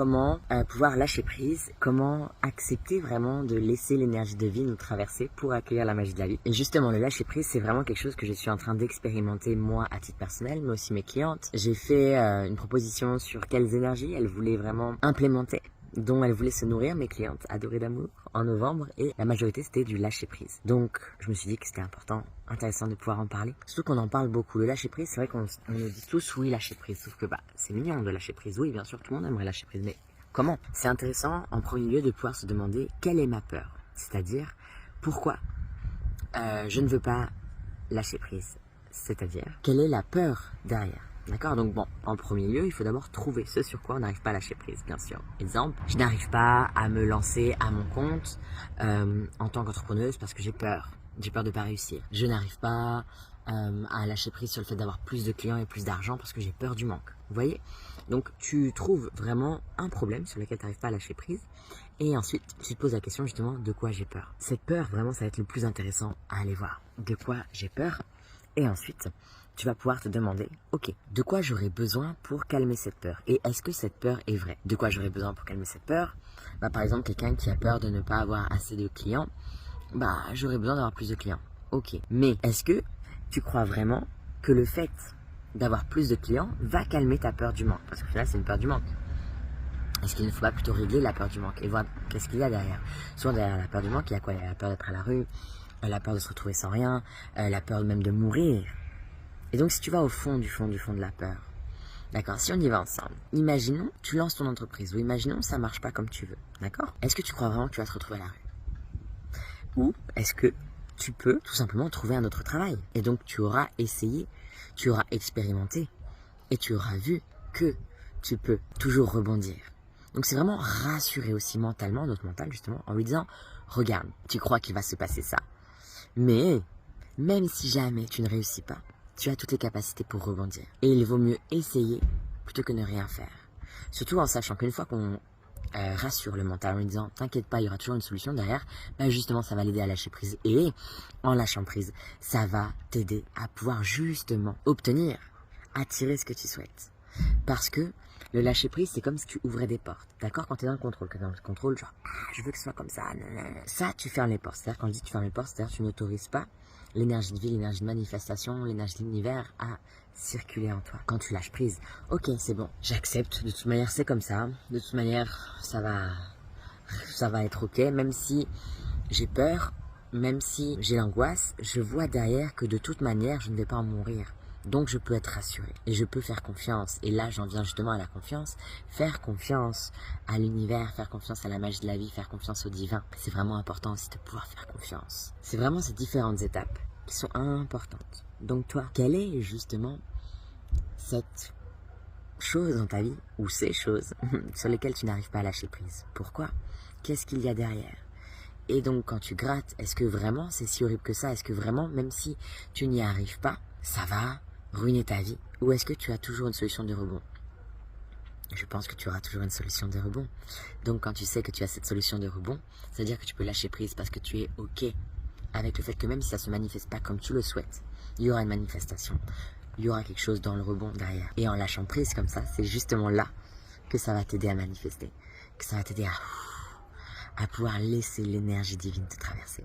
comment pouvoir lâcher prise, comment accepter vraiment de laisser l'énergie de vie nous traverser pour accueillir la magie de la vie. Et justement, le lâcher prise, c'est vraiment quelque chose que je suis en train d'expérimenter moi à titre personnel, mais aussi mes clientes. J'ai fait une proposition sur quelles énergies elles voulaient vraiment implémenter, dont elles voulaient se nourrir, mes clientes adorées d'amour, en novembre, et la majorité c'était du lâcher prise. Donc je me suis dit que c'était important, intéressant de pouvoir en parler. Surtout qu'on en parle beaucoup. Le lâcher prise, c'est vrai qu'on nous dit tous oui lâcher prise, sauf que c'est mignon de lâcher prise. Oui, bien sûr, tout le monde aimerait lâcher prise, mais comment? C'est intéressant en premier lieu de pouvoir se demander quelle est ma peur, c'est-à-dire pourquoi je ne veux pas lâcher prise, c'est-à-dire quelle est la peur derrière. D'accord? Donc bon, en premier lieu, il faut d'abord trouver ce sur quoi on n'arrive pas à lâcher prise, bien sûr. Exemple, je n'arrive pas à me lancer à mon compte en tant qu'entrepreneuse parce que j'ai peur. J'ai peur de ne pas réussir. Je n'arrive pas à lâcher prise sur le fait d'avoir plus de clients et plus d'argent parce que j'ai peur du manque. Vous voyez? Donc tu trouves vraiment un problème sur lequel tu n'arrives pas à lâcher prise et ensuite tu te poses la question justement de quoi j'ai peur. Cette peur, vraiment, ça va être le plus intéressant à aller voir. De quoi j'ai peur? Et ensuite, tu vas pouvoir te demander, ok, de quoi j'aurais besoin pour calmer cette peur? Et est-ce que cette peur est vraie? De quoi j'aurais besoin pour calmer cette peur? Par exemple, quelqu'un qui a peur de ne pas avoir assez de clients, j'aurais besoin d'avoir plus de clients. Ok, mais est-ce que tu crois vraiment que le fait d'avoir plus de clients va calmer ta peur du manque? Parce qu'au final, c'est une peur du manque. Est-ce qu'il ne faut pas plutôt régler la peur du manque et voir qu'est-ce qu'il y a derrière? Souvent derrière la peur du manque, il y a quoi? Il y a la peur d'être à la rue, la peur de se retrouver sans rien, la peur même de mourir. Et donc si tu vas au fond de la peur, d'accord, si on y va ensemble, imaginons tu lances ton entreprise, ou imaginons ça marche pas comme tu veux, d'accord? Est-ce que tu crois vraiment que tu vas te retrouver à la rue? Ou est-ce que tu peux tout simplement trouver un autre travail? Et donc tu auras essayé, tu auras expérimenté, et tu auras vu que tu peux toujours rebondir. Donc c'est vraiment rassurer aussi mentalement, notre mental justement, en lui disant, regarde, tu crois qu'il va se passer ça, mais même si jamais tu ne réussis pas, tu as toutes les capacités pour rebondir. Et il vaut mieux essayer plutôt que ne rien faire. Surtout en sachant qu'une fois qu'on rassure le mental en lui disant t'inquiète pas, il y aura toujours une solution derrière, justement ça va l'aider à lâcher prise. Et en lâchant prise, ça va t'aider à pouvoir justement obtenir, attirer ce que tu souhaites. Parce que le lâcher prise, c'est comme si tu ouvrais des portes. D'accord? Quand tu es dans le contrôle, genre, je veux que ce soit comme ça. Ça, tu fermes les portes. C'est-à-dire, quand je dis tu fermes les portes, c'est-à-dire tu n'autorises pas l'énergie de vie, l'énergie de manifestation, l'énergie de l'univers à circuler en toi. Quand tu lâches prise, ok, c'est bon, j'accepte, de toute manière c'est comme ça, de toute manière ça va être ok, même si j'ai peur, même si j'ai l'angoisse, je vois derrière que de toute manière je ne vais pas en mourir. Donc je peux être rassuré et je peux faire confiance. Et là j'en viens justement à la confiance. Faire confiance à l'univers, faire confiance à la magie de la vie, faire confiance au divin. C'est vraiment important aussi de pouvoir faire confiance. C'est vraiment ces différentes étapes qui sont importantes. Donc toi, quelle est justement cette chose dans ta vie ou ces choses sur lesquelles tu n'arrives pas à lâcher prise? Pourquoi? Qu'est-ce qu'il y a derrière? Et donc quand tu grattes, est-ce que vraiment c'est si horrible que ça? Est-ce que vraiment, même si tu n'y arrives pas, ça va ruiner ta vie? Ou est-ce que tu as toujours une solution de rebond? Je pense que tu auras toujours une solution de rebond. Donc quand tu sais que tu as cette solution de rebond, ça veut dire que tu peux lâcher prise parce que tu es ok avec le fait que même si ça ne se manifeste pas comme tu le souhaites, il y aura une manifestation, il y aura quelque chose dans le rebond derrière. Et en lâchant prise comme ça, c'est justement là que ça va t'aider à manifester, que ça va t'aider à pouvoir laisser l'énergie divine te traverser.